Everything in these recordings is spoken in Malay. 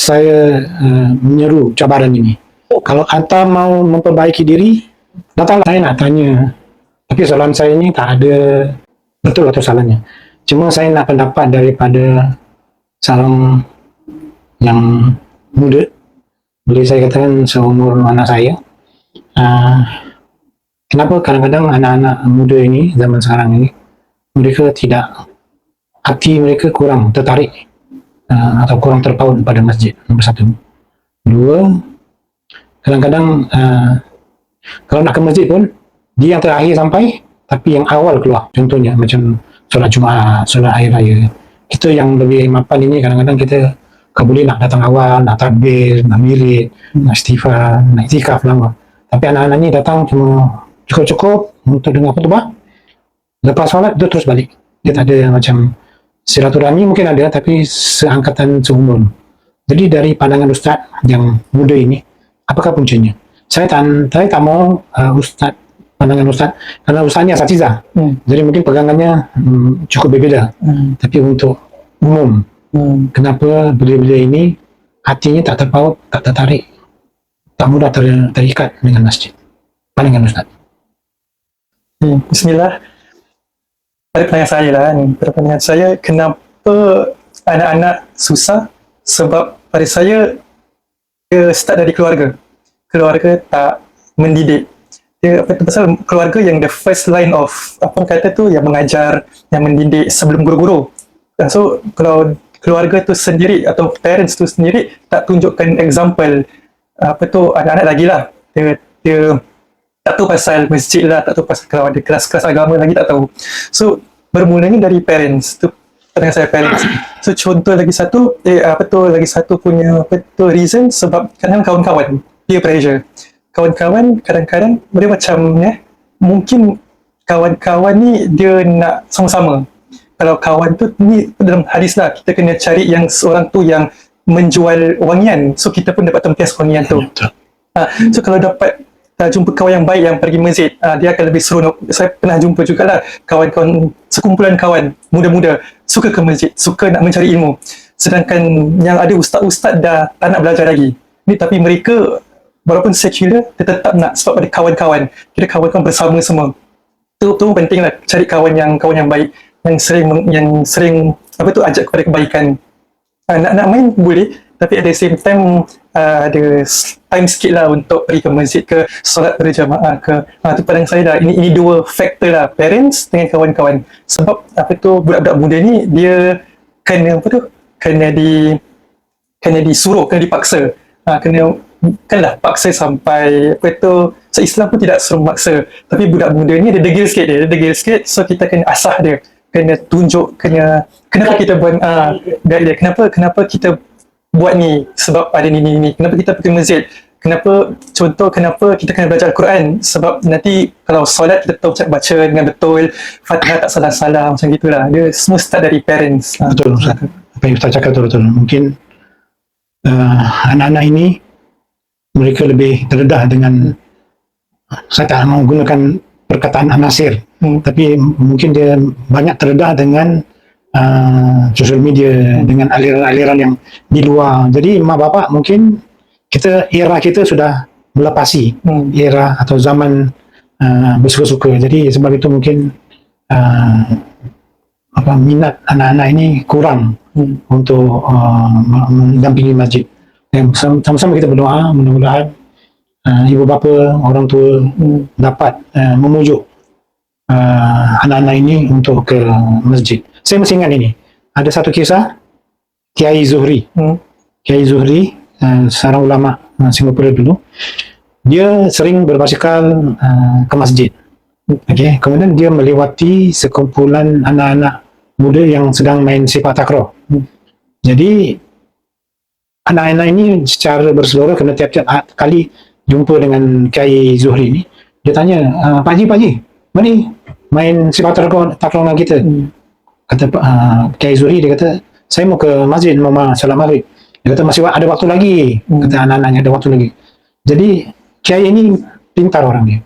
saya menyeru cabaran ini. Kalau anda mau memperbaiki diri, datanglah, saya nak tanya. Tapi soalan saya ini tak ada betul atau salahnya. Cuma saya nak pendapat daripada seorang yang muda, boleh saya katakan seumur anak saya. Kenapa kadang-kadang anak-anak muda ini, zaman sekarang ini, mereka tidak, hati mereka kurang tertarik atau kurang terpaut pada masjid, nombor satu. Dua, kadang-kadang kalau nak ke masjid pun, dia yang terakhir sampai, tapi yang awal keluar. Contohnya macam solat Jumaat, solat Hari Raya. Kita yang lebih mapan ini kadang-kadang kita boleh nak datang awal, nak takbir, nak mirit, nak istighfar, nak iktikaf lama. Tapi anak-anak ni datang cuma cukup-cukup untuk dengar khutbah. Lepas solat, dia terus balik. Dia tak ada macam silaturahmi, mungkin ada, tapi seangkatan seumur. Jadi dari pandangan Ustaz yang muda ini, apakah puncanya? Saya tak mau Ustaz, pandangan Ustaz, karena Ustaznya asatizah. Jadi mungkin pegangannya cukup berbeza. Tapi untuk umum, kenapa beliau-beliau ini hatinya tak terpaut, tak tertarik, tak mudah terikat dengan masjid? Pandangan Ustaz. Bismillah. Pada pandangan saya lah ni, pada pandangan saya, kenapa anak-anak susah? Sebab pada saya, dia start dari keluarga. Keluarga tak mendidik. Dia pasal keluarga yang the first line of apa kata tu, yang mengajar, yang mendidik sebelum guru-guru. So kalau keluarga tu sendiri atau parents tu sendiri tak tunjukkan example, anak-anak lagi lah, dia tak tahu pasal masjid lah, tak tahu pasal kalau ada kelas-kelas agama lagi, tak tahu. So bermulanya dari parents tu, pandangan saya parents. So contoh lagi satu, lagi satu punya reason, sebab kadang kawan-kawan peer pressure. Kawan-kawan kadang-kadang dia macam mungkin kawan-kawan ni dia nak sama-sama. Kalau kawan tu ni dalam hadis lah, kita kena cari yang seorang tu yang menjual wangian, so kita pun dapat tempias wangian tu. So kalau dapat jumpa kawan yang baik yang pergi masjid, dia akan lebih seronok. Saya pernah jumpa jugalah kawan-kawan, sekumpulan kawan muda-muda suka ke masjid, suka nak mencari ilmu, sedangkan yang ada ustaz-ustaz dah tak nak belajar lagi ni, tapi mereka walaupun secular, dia tetap nak, sebab ada kawan-kawan, kita kawan-kawan bersama semua. Tu penting lah, cari kawan yang baik, yang sering ajak kepada kebaikan. Nak main boleh, tapi at the same time ada time sikit lah untuk pergi ke masjid ke, solat berjamaah ke. Tu pandang saya dah, ini dua faktor lah, parents dengan kawan-kawan. Sebab budak-budak muda ni dia kena disuruh, kena dipaksa, kanlah paksa sampai so Islam pun tidak suruh maksa, tapi budak muda ni dia degil sikit, so kita kena asah dia, kena tunjuk, kenapa kita buat guide dia, kenapa kita buat ni, sebab ada ni, kenapa kita pergi masjid, kenapa kita kena belajar Al-Quran, sebab nanti kalau solat kita tahu baca dengan betul, Fatihah tak salah-salah, macam gitulah. Dia semua start dari parents. Betul Ustaz, apa yang Ustaz cakap betul. Mungkin anak-anak ini mereka lebih terdedah dengan, saya tak mau gunakan perkataan anasir, tapi mungkin dia banyak terdedah dengan social media, dengan aliran-aliran yang di luar. Jadi mak bapak mungkin era kita sudah melepasi era atau zaman bersuka-suka. Jadi sebab itu mungkin minat anak-anak ini kurang untuk mendampingi masjid. Dan sama-sama kita berdoa, mudah-mudahan ibu bapa, orang tua dapat memujuk anak-anak ini untuk ke masjid. Saya masih ingat ini, ada satu kisah Kiai Zuhri. Kiai Zuhri, seorang ulama Singapura dulu, dia sering berbasikal ke masjid. Kemudian dia melewati sekumpulan anak-anak muda yang sedang main sepak takraw. Jadi anak-anak ini secara berseluruh, kena tiap-tiap kali jumpa dengan Kiai Zuhri ni, dia tanya, Pak Haji, mari main sepak takraw dengan kita. Kata Kiai Zuhri, dia kata, saya mau ke masjid, mau salat maghrib. Dia kata, masih ada waktu lagi. Kata anak-anaknya, ada waktu lagi. Jadi Kiai ini pintar orang dia.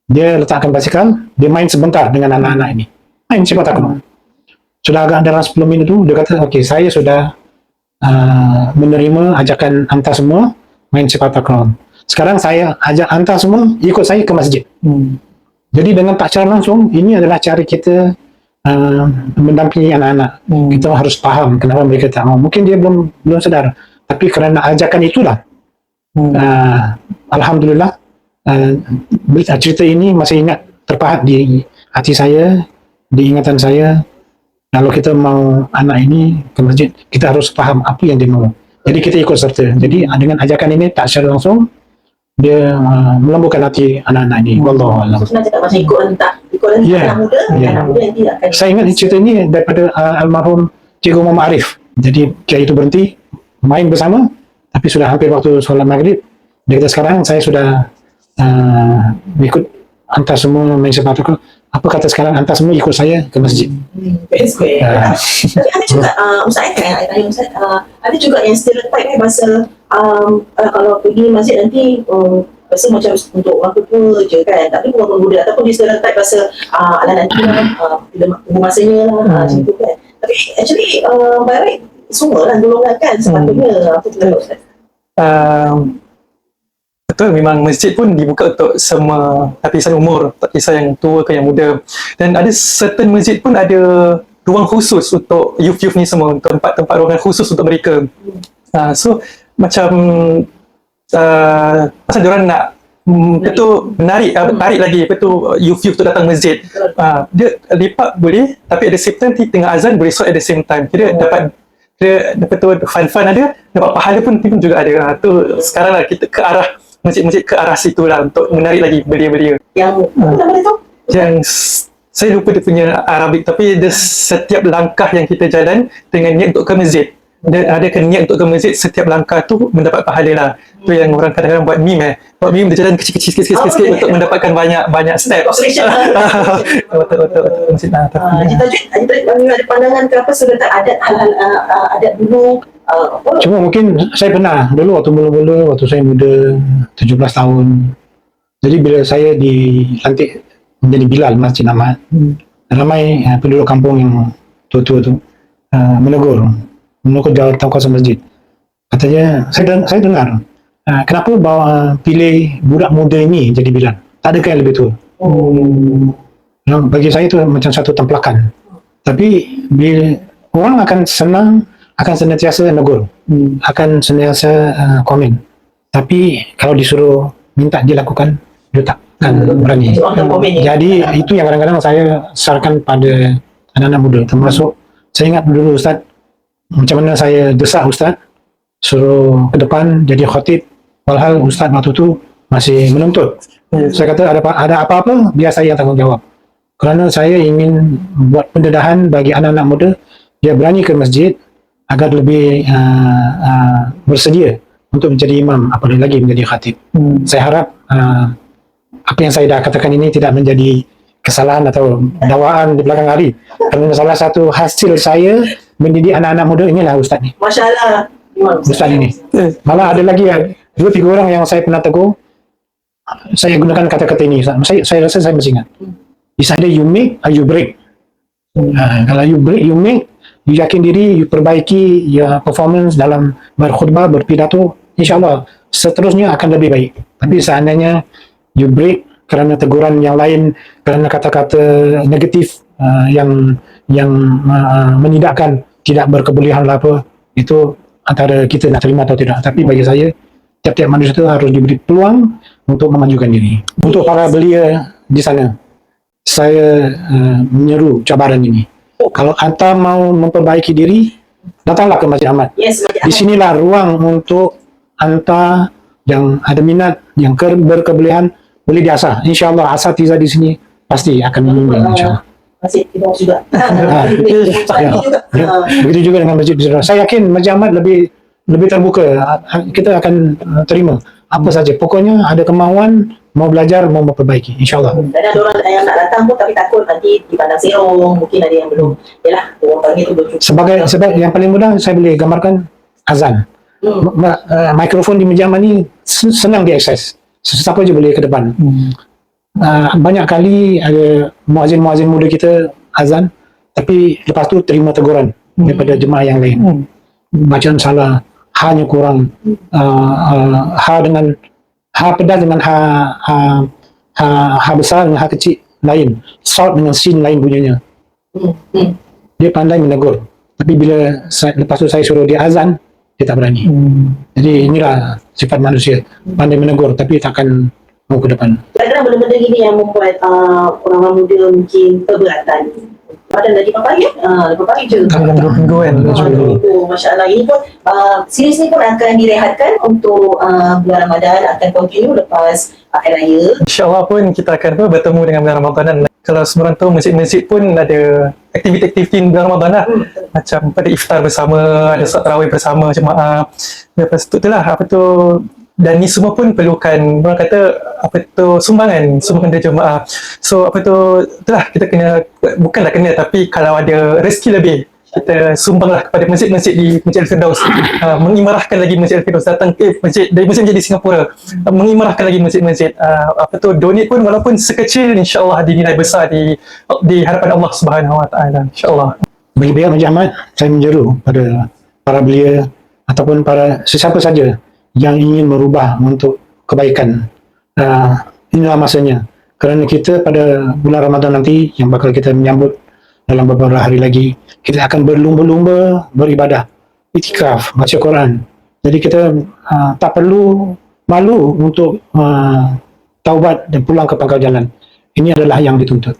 Dia letakkan basikal, dia main sebentar dengan anak-anak ini, main sepak takraw. Sudah agak dalam 10 minit tu, dia kata, okey, saya sudah menerima ajakan anta semua main sepak takraw. Sekarang saya ajak anta semua ikut saya ke masjid. Jadi dengan tak secara langsung, ini adalah cara kita mendampingi anak-anak. Kita harus faham kenapa mereka tak mau. Mungkin dia belum sedar, tapi kerana ajakan itulah, alhamdulillah, cerita ini masih ingat, terpahat di hati saya, di ingatan saya. Kalau kita mau anak ini ke masjid, kita harus faham apa yang dia mau. Jadi kita ikut serta. Jadi dengan ajakan ini tak secara langsung dia melembutkan hati anak-anak ini. Wallahu a'lam. Senang cakap macam ikut rentak Ya, anak muda, anak muda nanti akan. Saya ingat cerita ini daripada almarhum Cikgu Muhammad Arif. Jadi kiai itu berhenti main bersama, tapi sudah hampir waktu solat maghrib. Dia kata, sekarang saya sudah ikut hantar semua main sepak takraw. Apa kata sekarang hantar semua ikut saya ke masjid. Best way. Tapi ada juga Ustaz kan, tanya Ustaz, ada juga yang stereotype masa kalau pergi masjid nanti rasa macam untuk orang tua je kan, tapi orang muda ataupun di stereotype rasa ala nanti bila tunggu masanya lah, macam tu kan. Tapi actually by right semua lah golongan kan sepatutnya. Apa kita tahu Ustaz? Betul, memang masjid pun dibuka untuk semua lapisan umur, tak kisah yang tua ke yang muda. Dan ada certain masjid pun ada ruang khusus untuk youth-youth ni semua, tempat-tempat ruangan khusus untuk mereka. So macam pasal diorang nak betul tarik lagi betul youth-youth tu datang masjid. Dia lepak boleh, tapi at the same time tengah azan boleh solat at the same time. Dia dapat betul fun ada, dapat pahala pun juga ada. Tu sekarang lah kita ke arah masjid-masjid ke arah situ lah untuk menarik lagi belia-belia. Yang apa nama dia tu? Yang saya lupa dia punya Arabik, tapi dia setiap langkah yang kita jalan dengan niat untuk ke masjid. Dan ada niat untuk ke masjid, setiap langkah tu mendapat pahala lah. Tu yang orang kadang-kadang buat meme buat meme dia jalan kecil-kecil sikit untuk mendapatkan banyak step. Betul masjid lah. Haji Tajud ada pandangan ke apa sebenarnya hal-hal adat dulu. Cuma mungkin saya pernah dulu waktu mula-mula, waktu saya muda 17 tahun. Jadi bila saya dilantik menjadi Bilal Masjid Ahmad, ramai penduduk kampung yang tua-tua tu menegur jawatan kuasa masjid. Katanya, saya dengar, kenapa pilih budak muda ini jadi Bilal? Tak adakah yang lebih tua? Bagi saya itu macam satu templakan. Tapi bila orang akan senantiasa negur, akan senantiasa komen. Tapi kalau disuruh minta dia lakukan, dia takkan berani. Jadi itu yang kadang-kadang saya sarankan pada anak-anak muda, termasuk saya ingat dulu Ustaz, macam mana saya desak Ustaz suruh ke depan jadi khatib, walhal Ustaz waktu tu masih menuntut. Saya kata ada apa-apa biar saya yang tanggungjawab, kerana saya ingin buat pendedahan bagi anak-anak muda, dia berani ke masjid agar lebih bersedia untuk menjadi imam, apalagi lagi menjadi khatib. Saya harap apa yang saya dah katakan ini tidak menjadi kesalahan atau dakwaan di belakang hari, kerana salah satu hasil saya mendidik anak-anak muda inilah Ustaz ni. Masya Allah. Ustaz ini. Malah ada lagi 2-3 orang yang saya pernah tegur, saya gunakan kata-kata ini Ustaz. Saya rasa saya masih ingat. It's either you make or you break. Kalau you break, you make, you yakin diri, you perbaiki your performance dalam berkhutbah, berpidato, insyaAllah seterusnya akan lebih baik. Tapi seandainya you break kerana teguran yang lain, kerana kata-kata negatif yang menyidakkan, tidak berkebolehan lah apa, itu antara kita nak terima atau tidak. Tapi bagi saya, tiap-tiap manusia itu harus diberi peluang untuk memajukan diri. Untuk para belia di sana, saya menyeru cabaran ini. Kalau anda mau memperbaiki diri, datanglah ke Masjid Ahmad. Di sinilah ruang untuk anda yang ada minat, yang berkebolehan, boleh diasah. InsyaAllah asatidzah di sini pasti akan membimbing, insyaAllah. Masjid Ibnu juga. Begitu juga dengan Masjid Bisra. Saya yakin Masjid Ahmad lebih terbuka. Kita akan terima apa saja. Pokoknya ada kemauan, mau belajar, mau memperbaiki, insyaAllah. Dan ada orang yang nak datang pun tapi takut nanti dipandang serong, mungkin ada yang belum. Yalah, orang panggil tu belum. Sebab yang paling mudah saya boleh gambarkan azan. Mikrofon di Masjid Ahmad ni senang diakses. Siapa je boleh ke depan. Banyak kali ada muazzin muda kita azan, tapi lepas tu terima teguran daripada jemaah yang lain. bacaan salah, hanya kurang, ha dengan ha pedas dengan ha besar dengan ha kecil lain, sod dengan sin lain bunyinya. Dia pandai menegur, tapi bila lepas tu saya suruh dia azan, dia tak berani. Jadi inilah sifat manusia, pandai menegur tapi takkan mau ke depan. Kadang-kadang benda-benda gini yang membuat orang muda mungkin keberatan. Padahal lagi papai lepas pagi je. Dalam 2 minggu kan. Masya Allah. Ini pun series ni pun akan direhatkan untuk bulan Ramadan, akan continue lepas Hari Raya. InsyaAllah pun kita akan bertemu dengan bulan Ramadan. Kalau semua orang tahu, masjid-masjid pun ada aktiviti-aktiviti bulan Ramadan lah. Macam pada iftar bersama, ada solat tarawih bersama jemaah. Lepas tu lah, dan ni semua pun perlukan, orang kata sumbangan dari jemaah. So itulah kita kena, bukanlah kena, tapi kalau ada rezeki lebih, kita sumbanglah kepada masjid-masjid di Masjid Al-Firdaus. Mengimarahkan lagi Masjid Al-Firdaus, datang ke masjid di Singapura, mengimarahkan lagi masjid-masjid. Donate pun walaupun sekecil, insya-Allah dinilai besar di hadapan Allah Subhanahu Wa Taala, insya-Allah. Bagi pihak Masjid Ahmad, saya menyeru pada para belia ataupun para sesiapa saja yang ingin merubah untuk kebaikan. Inilah masanya. Kerana kita pada bulan Ramadan nanti yang bakal kita menyambut dalam beberapa hari lagi, kita akan berlumba-lumba beribadah, iktikaf, baca Quran. Jadi kita tak perlu malu untuk taubat dan pulang ke pangkal jalan. Ini adalah yang dituntut.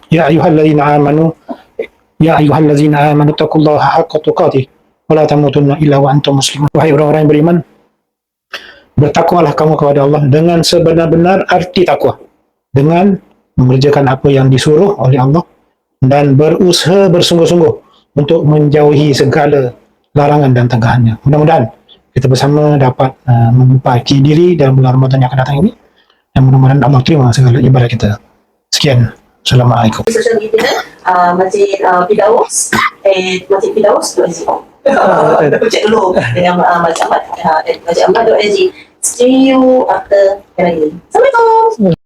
Ya ayyuhallazina amanu taqullaha haqqa tuqatih wala tamutunna illa wa antum muslimun. Wahai orang-orang yang beriman, bertakwalah kamu kepada Allah dengan sebenar-benar arti takwa, dengan mengerjakan apa yang disuruh oleh Allah dan berusaha bersungguh-sungguh untuk menjauhi segala larangan dan tenggahannya. Mudah-mudahan kita bersama dapat memperbaiki diri dalam bulan Ramadan yang akan datang ini, dan mudah-mudahan Allah terima segala ibadah kita. Sekian. Assalamualaikum. Social media Masjid Firdaus cek dulu dengan Masjid Ahmad Masjid Ahmad.sg. See you after Hari Raya. Assalamualaikum.